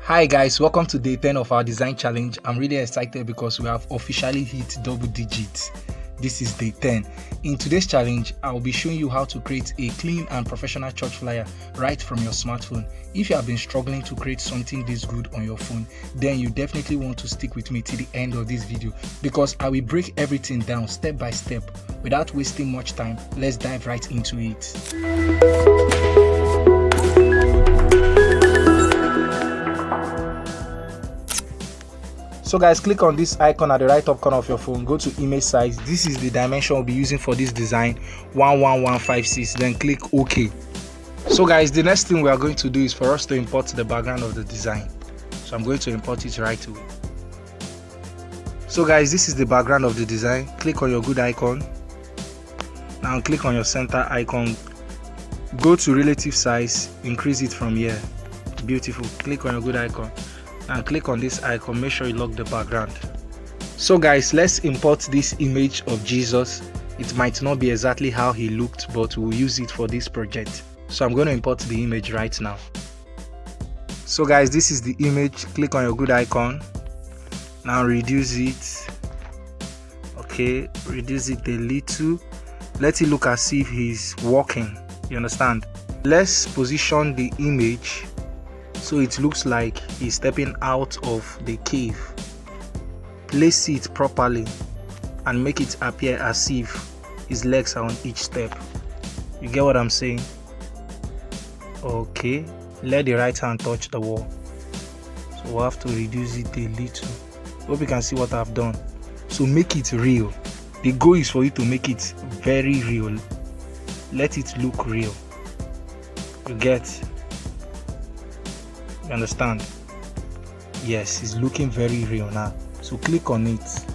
Hi guys, welcome to day 10 of our design challenge. I'm really excited because we have officially hit double digits. This is day 10. In today's challenge, I'll be showing you how to create a clean and professional church flyer right from your smartphone. If you have been struggling to create something this good on your phone, then you definitely want to stick with me till the end of this video because I will break everything down step by step. Without wasting much time, let's dive right into it. So guys, click on this icon at the right top corner of your phone, go to image size. This is the dimension we'll be using for this design, 11156, then click OK. So guys, the next thing we are going to do is for us to import the background of the design. So I'm going to import it right away. So guys, this is the background of the design. Click on your good icon. Now click on your center icon. Go to relative size, increase it from here. Beautiful. Click on your good icon. And click on this icon, make sure you lock the background. So guys, let's import this image of Jesus. It might not be exactly how he looked, but we'll use it for this project. So I'm going to import the image right now. So guys, this is the image. Click on your good icon. Now reduce it. Okay, reduce it a little. Let it look as if he's walking. You understand? Let's position the image so it looks like he's stepping out of the cave. Place it properly and make it appear as if his legs are on each step. You get what I'm saying? Okay, let the right hand touch the wall. So we'll have to reduce it a little. Hope you can see what I've done. So make it real. The goal is for you to make it very real. Let it look real. You get? You understand? Yes, it's looking very real now. So click on it,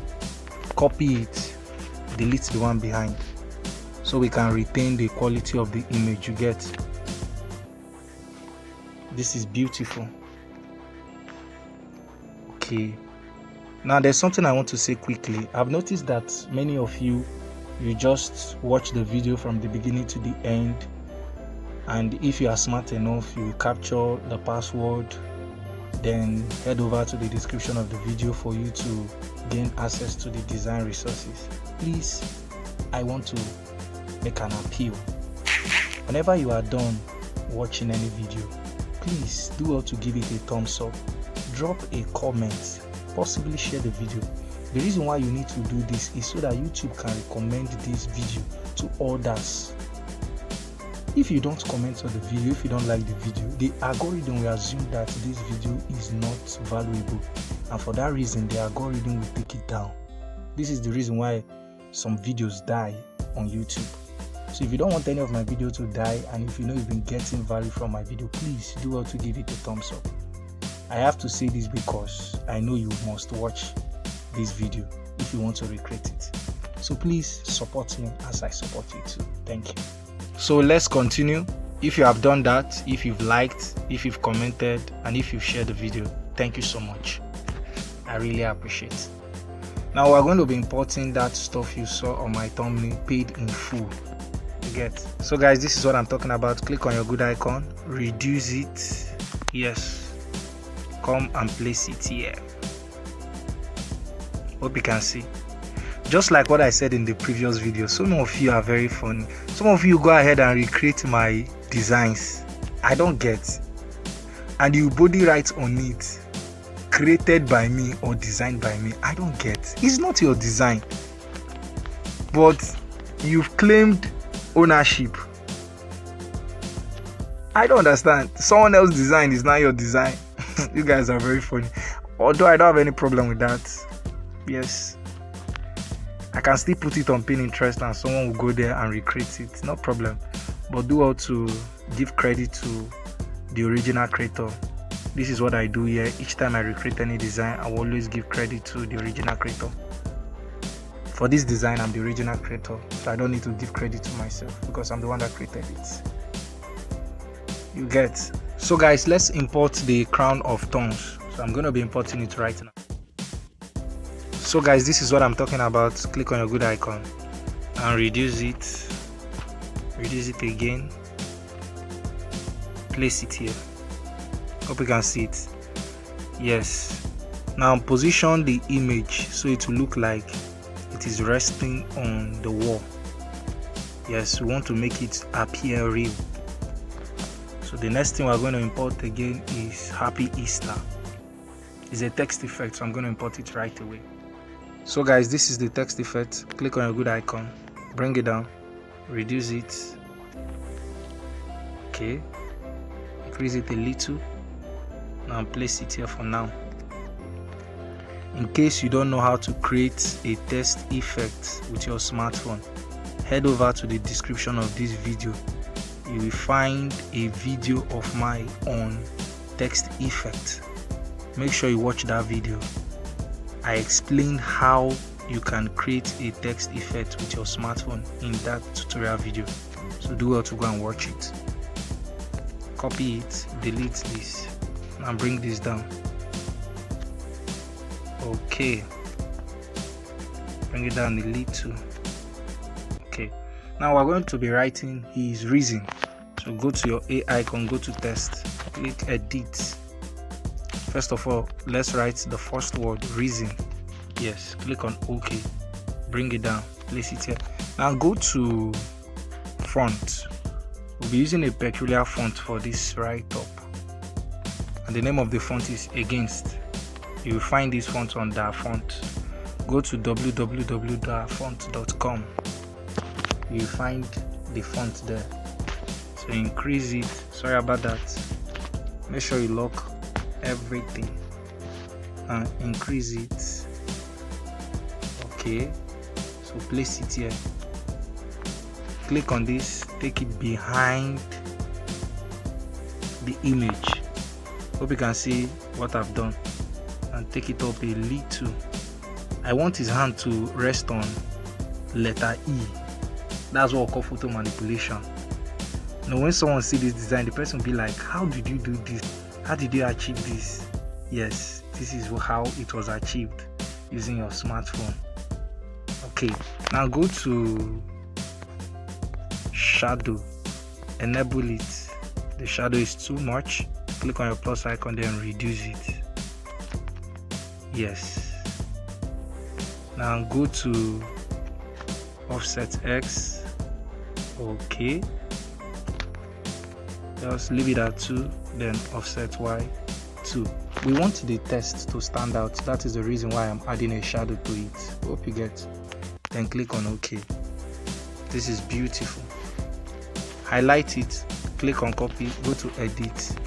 copy it, delete the one behind so we can retain the quality of the image. You get? This is beautiful. Okay, now there's something I want to say quickly. I've noticed that many of you just watch the video from the beginning to the end, and if you are smart enough, you will capture the password, then head over to the description of the video for you to gain access to the design resources. Please, I want to make an appeal. Whenever you are done watching any video, please do well to give it a thumbs up, drop a comment, possibly share the video. The reason why you need to do this is so that YouTube can recommend this video to others. If you don't comment on the video, if you don't like the video, the algorithm will assume that this video is not valuable, and for that reason the algorithm will take it down. This is the reason why some videos die on YouTube. So if you don't want any of my video to die, and if you know you've been getting value from my video, please do well to give it a thumbs up. I have to say this because I know you must watch this video if you want to recreate it. So please support me as I support you too. Thank you. So let's continue. If you have done that, if you've liked, if you've commented, and if you've shared the video, thank you so much. I really appreciate it. Now we're going to be importing that stuff you saw on my thumbnail, paid in full. You get? So guys, this is what I'm talking about. Click on your good icon, reduce it. Yes, come and place it here. Hope you can see. Just like what I said in the previous video, some of you are very funny. Some of you go ahead and recreate my designs. I don't get. And you body write on it, created by me or designed by me. I don't get. It's not your design. But you've claimed ownership. I don't understand. Someone else's design is not your design. You guys are very funny. Although I don't have any problem with that. Yes. I can still put it on Pinterest and someone will go there and recreate it, no problem. But do all to give credit to the original creator. This is what I do here. Each time I recreate any design, I will always give credit to the original creator. For this design, I'm the original creator, so I don't need to give credit to myself because I'm the one that created it. You get? So guys, let's import the crown of thorns. So I'm going to be importing it right now. So guys, this is what I'm talking about. Click on your good icon and reduce it again, place it here. Hope you can see it. Yes. Now position the image so it will look like it is resting on the wall. Yes, we want to make it appear real. So the next thing we're going to import again is Happy Easter. It's a text effect, so I'm going to import it right away. So guys, this is the text effect. Click on your good icon, bring it down, reduce it. Okay, increase it a little. Now place it here for now. In case you don't know how to create a text effect with your smartphone, head over to the description of this video. You will find a video of mine on text effect. Make sure you watch that video. I explain how you can create a text effect with your smartphone in that tutorial video. So do well to go and watch it. Copy it, delete this, and bring this down. Okay. Bring it down a little. Okay. Now we're going to be writing his reason. So go to your A icon, go to text, click edit. First of all, let's write the first word, reason. Yes, click on OK. Bring it down, place it here. Now go to font. We'll be using a peculiar font for this right up. And the name of the font is Against. You will find this font on that font. Go to www.font.com. You will find the font there. So increase it. Sorry about that. Make sure you lock everything and increase it. Okay, so place it here. Click on this, take it behind the image. Hope you can see what I've done, and take it up a little. I want his hand to rest on letter E. That's what we call photo manipulation. Now when someone see this design, the person will be like, how did you do this? How did you achieve this? Yes, this is how it was achieved using your smartphone. Okay, now go to shadow, enable it. The shadow is too much. Click on your plus icon, then reduce it. Yes. Now go to offset X. Okay. Just leave it at 2, then offset Y 2. We want the text to stand out. That is the reason why I'm adding a shadow to it. Hope you get. Then click on OK. This is beautiful. Highlight it, click on copy, go to edit.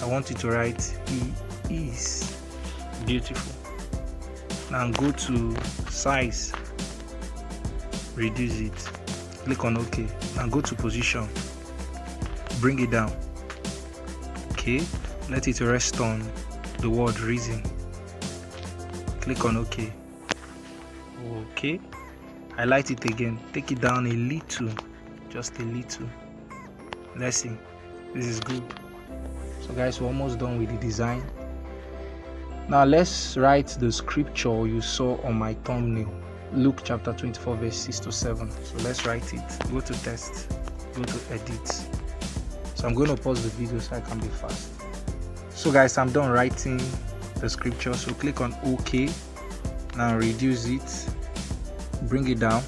I want you to write he is. Beautiful. Now go to size, reduce it, click on OK. Now go to position, bring it down. Okay, let it rest on the word reason. Click on OK. Okay, highlight it again, take it down a little, just a little. Let's see, this is good. So guys, we're almost done with the design. Now let's write the scripture you saw on my thumbnail, Luke chapter 24 verse 6 to 7. So let's write it. Go to text, go to edit. So I'm going to pause the video so I can be fast. So guys, I'm done writing the scripture. So click on OK. Now reduce it, bring it down.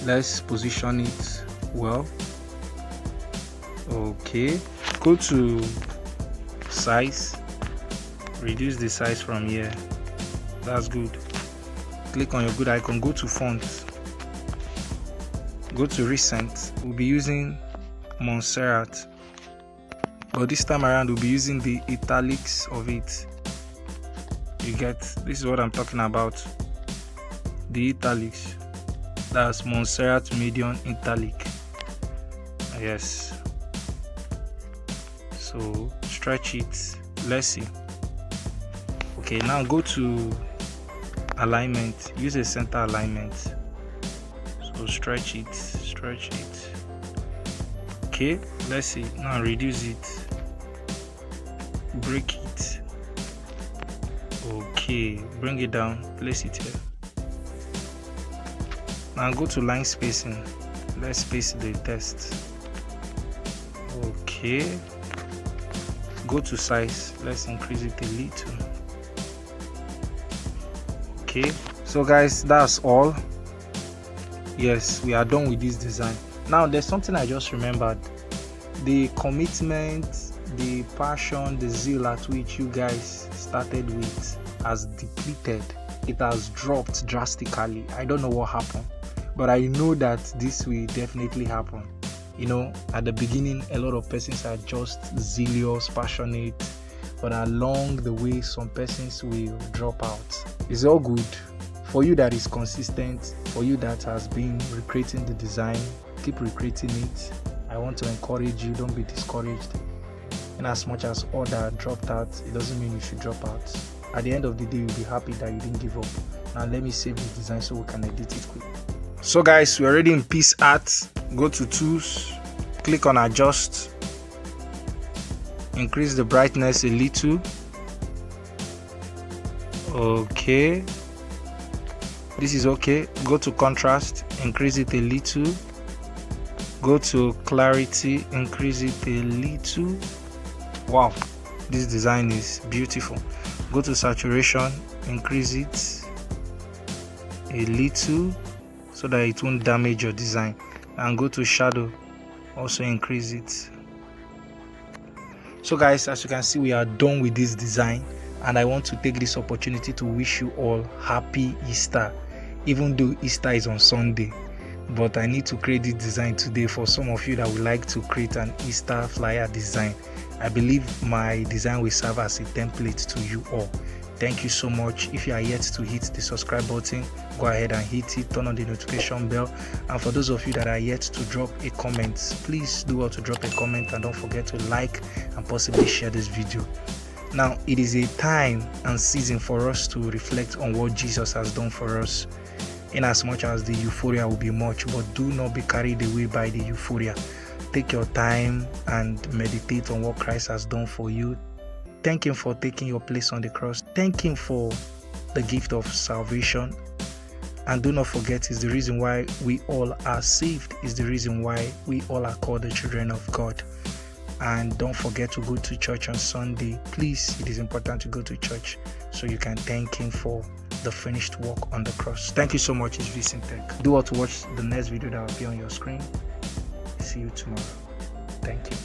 Let's position it well. Okay, go to size, reduce the size from here. That's good. Click on your good icon, go to font, go to recent. We'll be using Montserrat, but this time around we'll be using the italics of it. You get, this is what I'm talking about, the italics. That's Montserrat medium italic. Yes, so stretch it. Let's see. Okay, now go to alignment, use a center alignment. So stretch it, stretch it. Okay, let's see. Now reduce it, break it. Okay, bring it down, place it here. Now go to line spacing. Let's space the text. Okay, go to size, let's increase it a little. Okay, so guys, that's all. Yes, we are done with this design. Now there's something I just remembered. The commitment, the passion, the zeal at which you guys started with has depleted. It has dropped drastically. I don't know what happened, but I know that this will definitely happen. You know, at the beginning, a lot of persons are just zealous, passionate, but along the way, some persons will drop out. It's all good. For you that is consistent, for you that has been recreating the design, keep recreating it. I want to encourage you, don't be discouraged. In as much as other dropped out, it doesn't mean you should drop out. At the end of the day, you'll be happy that you didn't give up. Now let me save the design so we can edit it quick. So guys, we're already in PixelArt. Go to tools, click on adjust, increase the brightness a little. Okay, this is okay. Go to contrast, increase it a little. Go to clarity, increase it a little. Wow, this design is beautiful. Go to saturation, increase it a little so that it won't damage your design, and go to shadow, also increase it. So guys, as you can see, we are done with this design, and I want to take this opportunity to wish you all happy Easter, even though Easter is on Sunday. But I need to create this design today for some of you that would like to create an Easter flyer design. I believe my design will serve as a template to you all. Thank you so much. If you are yet to hit the subscribe button, go ahead and hit it, turn on the notification bell. And for those of you that are yet to drop a comment, please do well to drop a comment, and don't forget to like and possibly share this video. Now, it is a time and season for us to reflect on what Jesus has done for us. In as much as the euphoria will be much, but do not be carried away by the euphoria. Take your time and meditate on what Christ has done for you. Thank Him for taking your place on the cross. Thank Him for the gift of salvation. And do not forget, it's the reason why we all are saved. It's the reason why we all are called the children of God. And don't forget to go to church on Sunday. Please, it is important to go to church so you can thank Him for the finished work on the cross. Thank you so much. It's Tech. Do well to watch the next video that will be on your screen. See you tomorrow. Thank you.